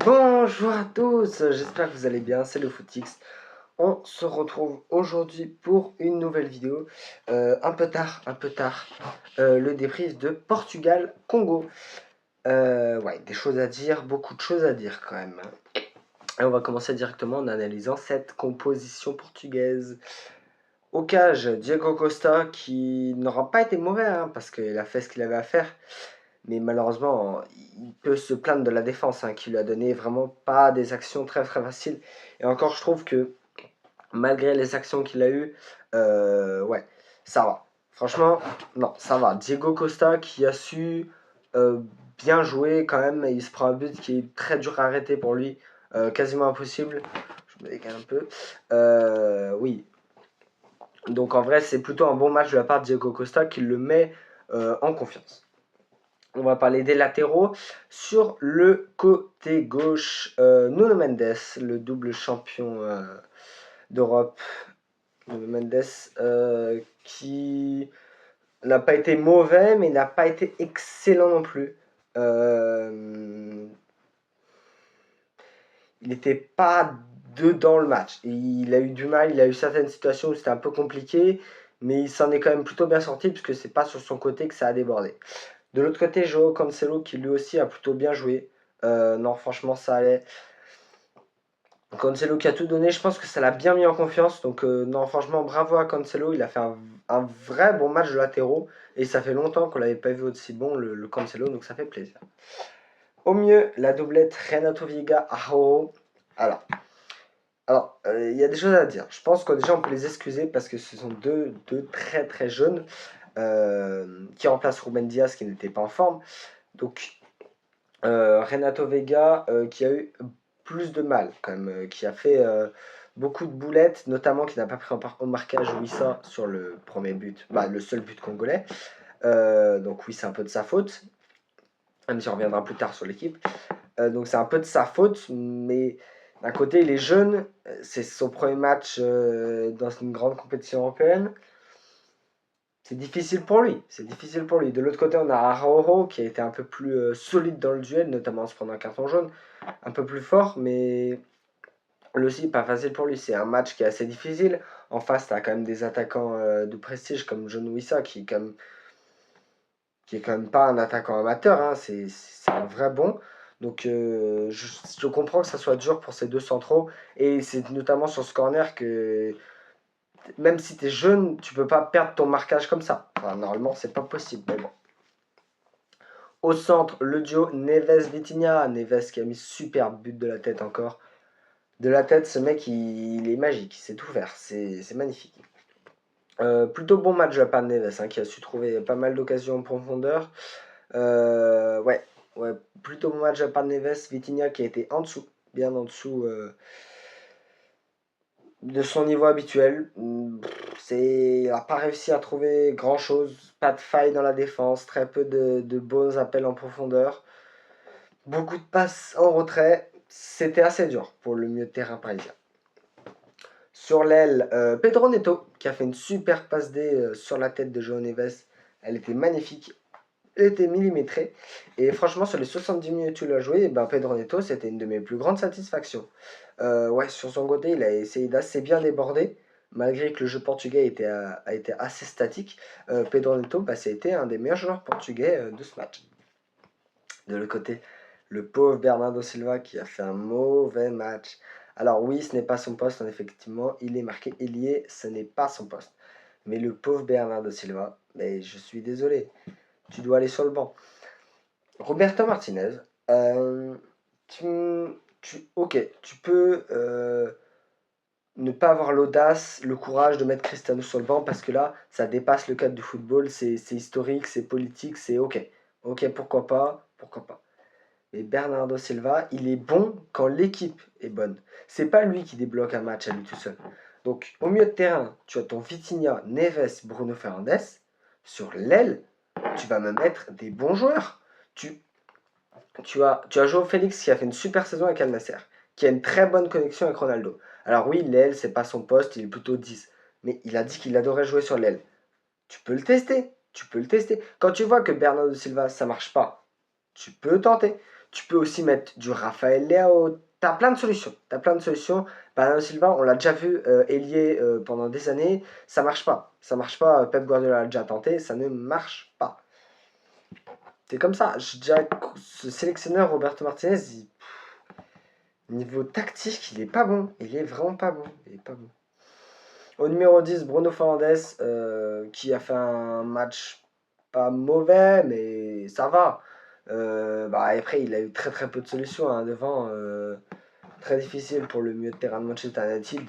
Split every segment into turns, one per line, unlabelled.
Bonjour à tous, j'espère que vous allez bien, c'est le Footix. On se retrouve aujourd'hui pour une nouvelle vidéo, un peu tard, le débrief de Portugal-Congo. Ouais, des choses à dire, beaucoup de choses à dire quand même. Et on va commencer directement en analysant cette composition portugaise. Au cage, Diego Costa qui n'aura pas été mauvais, parce qu'il a fait ce qu'il avait à faire. Mais malheureusement, il peut se plaindre de la défense, qui lui a donné vraiment pas des actions très très faciles. Et encore, je trouve que malgré les actions qu'il a eues, ouais, ça va. Franchement, non, ça va. Diego Costa qui a su bien jouer quand même. Il se prend un but qui est très dur à arrêter pour lui, quasiment impossible. Je me décale un peu. Oui. Donc en vrai, c'est plutôt un bon match de la part de Diego Costa qui le met en confiance. On va parler des latéraux. Sur le côté gauche, Nuno Mendes, le double champion d'Europe. Nuno Mendes qui n'a pas été mauvais, mais n'a pas été excellent non plus. Il n'était pas dedans le match. Il a eu du mal, il a eu certaines situations où c'était un peu compliqué, mais il s'en est quand même plutôt bien sorti, puisque c'est pas sur son côté que ça a débordé. De l'autre côté, Joao Cancelo qui lui aussi a plutôt bien joué. Non, franchement, ça allait. Cancelo qui a tout donné, je pense que ça l'a bien mis en confiance. Donc, non, franchement, bravo à Cancelo. Il a fait un vrai bon match de latéraux. Et ça fait longtemps qu'on l'avait pas vu aussi bon, le Cancelo. Donc, ça fait plaisir. Au mieux, la doublette Renato Veiga Arroyo. Alors, il y a des choses à dire. Je pense que déjà, on peut les excuser parce que ce sont deux très très jeunes qui remplacent Ruben Diaz qui n'était pas en forme. Donc, Renato Veiga qui a eu plus de mal quand même, qui a fait beaucoup de boulettes, notamment qui n'a pas pris au marquage Wissa sur le premier but, le seul but congolais. Donc oui, c'est un peu de sa faute, même si on reviendra plus tard sur l'équipe. Donc c'est un peu de sa faute, mais d'un côté il est jeune, c'est son premier match dans une grande compétition européenne. C'est difficile pour lui, c'est difficile pour lui. De l'autre côté, on a Araujo qui a été un peu plus solide dans le duel, notamment en se prenant un carton jaune, un peu plus fort, mais lui aussi, pas facile pour lui. C'est un match qui est assez difficile. En face, tu as quand même des attaquants de prestige comme John Wissa qui est quand même pas un attaquant amateur, c'est un vrai bon. Donc je comprends que ça soit dur pour ces deux centraux, et c'est notamment sur ce corner que même si tu es jeune, tu peux pas perdre ton marquage comme ça. Enfin, normalement, c'est pas possible, mais bon. Au centre, le duo Neves-Vitinha. Neves qui a mis super but de la tête encore. De la tête, ce mec, il est magique, il sait tout faire. C'est magnifique. Plutôt bon match de la part de Neves, qui a su trouver pas mal d'occasions en profondeur. Ouais, plutôt bon match de la part de Neves. Vitinha qui a été en dessous, bien en dessous de son niveau habituel. Il n'a pas réussi à trouver grand chose, pas de faille dans la défense, très peu de beaux appels en profondeur, beaucoup de passes en retrait. C'était assez dur pour le milieu de terrain parisien. Sur l'aile, Pedro Neto qui a fait une super passe D sur la tête de João Neves. Elle était magnifique, elle était millimétrée. Et franchement, sur les 70 minutes où il a joué, Pedro Neto, c'était une de mes plus grandes satisfactions. Ouais, sur son côté, il a essayé d'assez bien déborder, malgré que le jeu portugais a été assez statique. Pedro Neto, ça a été un des meilleurs joueurs portugais de ce match. De l'autre côté, le pauvre Bernardo Silva qui a fait un mauvais match. Alors oui, ce n'est pas son poste, effectivement, il est marqué ailier, ce n'est pas son poste. Mais le pauvre Bernardo Silva, mais je suis désolé, tu dois aller sur le banc. Roberto Martinez, ok, tu peux ne pas avoir l'audace, le courage de mettre Cristiano sur le banc parce que là, ça dépasse le cadre du football, c'est historique, c'est politique, c'est ok. Ok, pourquoi pas, pourquoi pas. Mais Bernardo Silva, il est bon quand l'équipe est bonne. C'est pas lui qui débloque un match à lui tout seul. Donc, au milieu de terrain, tu as ton Vitinha, Neves, Bruno Fernandes. Sur l'aile, tu vas me mettre des bons joueurs. Tu as Joao Félix qui a fait une super saison avec Al Nassr, qui a une très bonne connexion avec Ronaldo. Alors oui, l'aile, c'est pas son poste, il est plutôt 10. Mais il a dit qu'il adorait jouer sur l'aile. Tu peux le tester, tu peux le tester. Quand tu vois que Bernardo Silva, ça marche pas, tu peux tenter. Tu peux aussi mettre du Raphaël Leao. T'as plein de solutions. T'as plein de solutions. Bernardo Silva, on l'a déjà vu ailier pendant des années. Ça marche pas. Ça marche pas. Pep Guardiola l'a déjà tenté. Ça ne marche pas. C'est comme ça. Je dirais que ce sélectionneur Roberto Martinez, niveau tactique, il est pas bon. Il est vraiment pas bon. Il est pas bon. Au numéro 10, Bruno Fernandes, qui a fait un match pas mauvais, mais ça va. Après, il a eu très très peu de solutions hein, devant. Très difficile pour le milieu de terrain de Manchester United.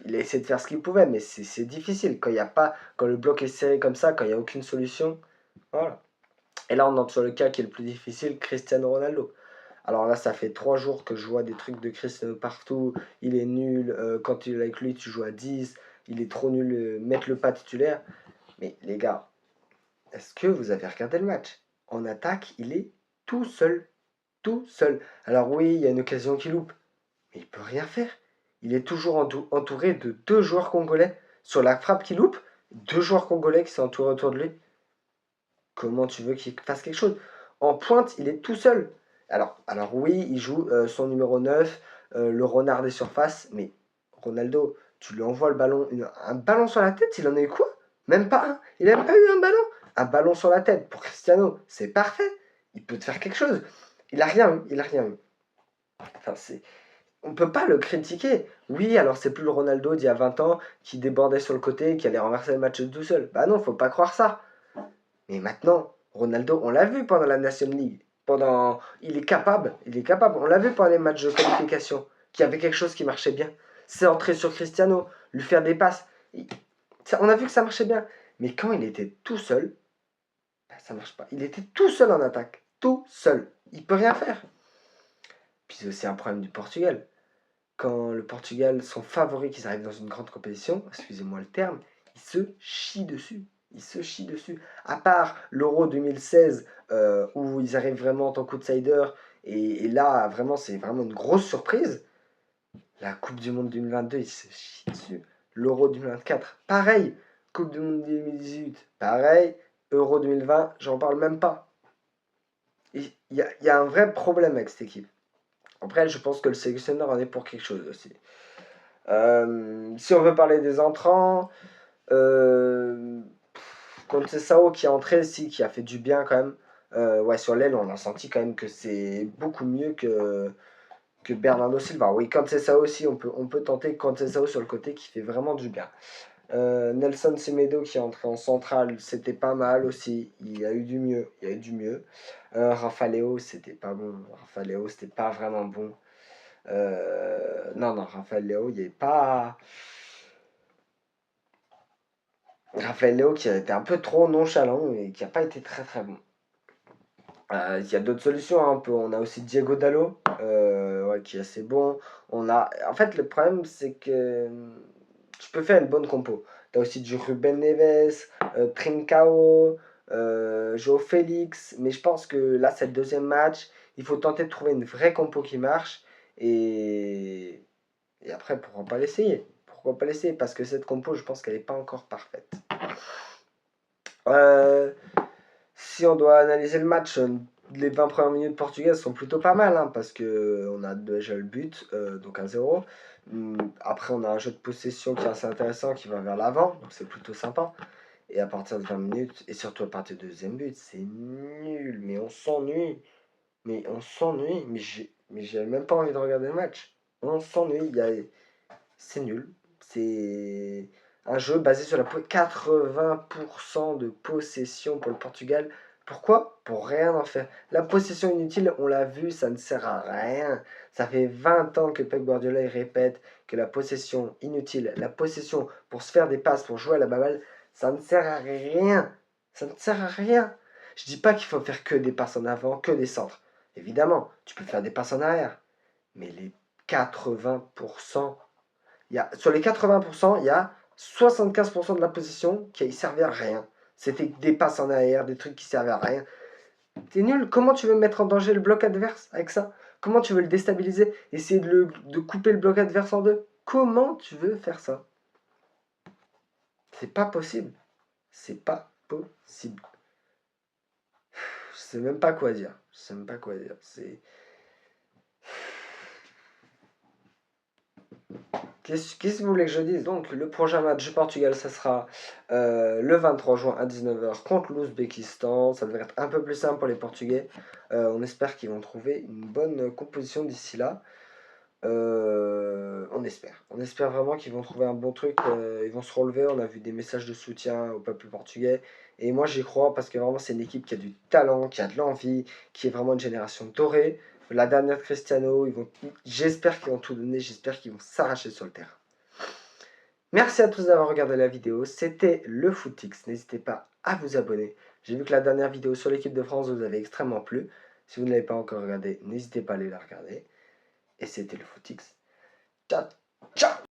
Il a essayé de faire ce qu'il pouvait, mais c'est difficile. Quand, quand le bloc est serré comme ça, quand il n'y a aucune solution. Voilà. Et là, on entre sur le cas qui est le plus difficile, Cristiano Ronaldo. Alors là, ça fait 3 jours que je vois des trucs de Cristiano partout. Il est nul. Quand tu es avec lui, tu joues à 10. Il est trop nul. Mettre le pas titulaire. Mais les gars, est-ce que vous avez regardé le match? En attaque, il est tout seul. Tout seul. Alors oui, il y a une occasion qui loupe. Mais il peut rien faire. Il est toujours entouré de 2 joueurs congolais. Sur la frappe qui loupe, 2 joueurs congolais qui sont entourés autour de lui. Comment tu veux qu'il fasse quelque chose? En pointe, il est tout seul. Alors oui, il joue son numéro 9, le renard des surfaces, mais Ronaldo, tu lui envoies le ballon, un ballon sur la tête, il en a eu quoi? Même pas un. Il n'a même pas eu un ballon. Un ballon sur la tête pour Cristiano, c'est parfait. Il peut te faire quelque chose. Il a rien eu, il a rien eu. Enfin, on peut pas le critiquer. Oui, alors c'est plus le Ronaldo d'il y a 20 ans qui débordait sur le côté, qui allait renverser le match tout seul. Bah non, faut pas croire ça. Mais maintenant, Ronaldo, on l'a vu pendant la National League. Il est capable, il est capable. On l'a vu pendant les matchs de qualification, qu'il y avait quelque chose qui marchait bien. C'est entrer sur Cristiano, lui faire des passes. On a vu que ça marchait bien. Mais quand il était tout seul, bah, ça marche pas. Il était tout seul en attaque. Tout seul. Il peut rien faire. Puis c'est aussi un problème du Portugal. Quand le Portugal sont favoris qu'ils arrivent dans une grande compétition, excusez-moi le terme, ils se chient dessus. Ils se chient dessus. À part l'Euro 2016, où ils arrivent vraiment en tant qu'outsider, et là, vraiment, c'est vraiment une grosse surprise. La Coupe du Monde 2022, ils se chient dessus. L'Euro 2024, pareil. Coupe du Monde 2018, pareil. Euro 2020, j'en parle même pas. Il y a un vrai problème avec cette équipe. Après, je pense que le sélectionneur en est pour quelque chose aussi. Si on veut parler des entrants, Sao qui est entré, qui a fait du bien quand même. Ouais, sur l'aile, on a senti quand même que c'est beaucoup mieux que Bernardo Silva. Oui, Sao aussi, on peut tenter Sao sur le côté qui fait vraiment du bien. Nelson Semedo qui est entré en centrale, c'était pas mal aussi. Il y a eu du mieux. Il y a eu du mieux. Rafa Leo, c'était pas bon. Rafa Leo, c'était pas vraiment bon. Non, Raphaël Léo, il n'y avait pas. Raphaël Léo qui a été un peu trop nonchalant et qui n'a pas été très très bon. Il y a d'autres solutions, hein. On a aussi Diego Dallo, ouais, qui est assez bon. En fait, le problème, c'est que tu peux faire une bonne compo. Tu as aussi du Ruben Neves, Trincao, João Félix. Mais je pense que là, c'est le deuxième match. Il faut tenter de trouver une vraie compo qui marche. Et après, pourquoi pas l'essayer? Pourquoi pas l'essayer? Parce que cette compo, je pense qu'elle n'est pas encore parfaite. Euh, Si on doit analyser le match, les 20 premières minutes portugaises sont plutôt pas mal, hein, parce qu'on a déjà le but, donc 1-0. Après, on a un jeu de possession qui est assez intéressant, qui va vers l'avant, donc c'est plutôt sympa. Et à partir de 20 minutes, et surtout à partir du deuxième but, c'est nul, mais on s'ennuie. Mais on s'ennuie, mais j'ai même pas envie de regarder le match. On s'ennuie, c'est nul. C'est un jeu basé sur la 80% de possession pour le Portugal. Pourquoi? Pour rien en faire. La possession inutile, on l'a vu, ça ne sert à rien. Ça fait 20 ans que Pep Guardiola répète que la possession inutile, la possession pour se faire des passes, pour jouer à la baballe, ça ne sert à rien. Ça ne sert à rien. Je dis pas qu'il faut faire que des passes en avant, que des centres. Évidemment, tu peux faire des passes en arrière. Mais les 80%, sur les 80%, il y a 75% de la position qui ne servait à rien. C'était des passes en arrière, des trucs qui servaient à rien. T'es nul. Comment tu veux mettre en danger le bloc adverse avec ça? Comment tu veux le déstabiliser? Essayer de couper le bloc adverse en deux? Comment tu veux faire ça? C'est pas possible. C'est pas possible. Je sais même pas quoi dire. sais même pas quoi dire. Qu'est-ce que vous voulez que je dise? Donc, le prochain match du Portugal, ça sera le 23 juin à 19h contre l'Ouzbékistan. Ça devrait être un peu plus simple pour les Portugais. On espère qu'ils vont trouver une bonne composition d'ici là. On espère. On espère vraiment qu'ils vont trouver un bon truc. Ils vont se relever. On a vu des messages de soutien au peuple portugais. Et moi, j'y crois parce que vraiment, c'est une équipe qui a du talent, qui a de l'envie, qui est vraiment une génération dorée. La dernière de Cristiano, j'espère qu'ils vont tout donner. J'espère qu'ils vont s'arracher sur le terrain. Merci à tous d'avoir regardé la vidéo. C'était le Footix. N'hésitez pas à vous abonner. J'ai vu que la dernière vidéo sur l'équipe de France vous avait extrêmement plu. Si vous ne l'avez pas encore regardé, n'hésitez pas à aller la regarder. Et c'était le Footix. Ciao, ciao!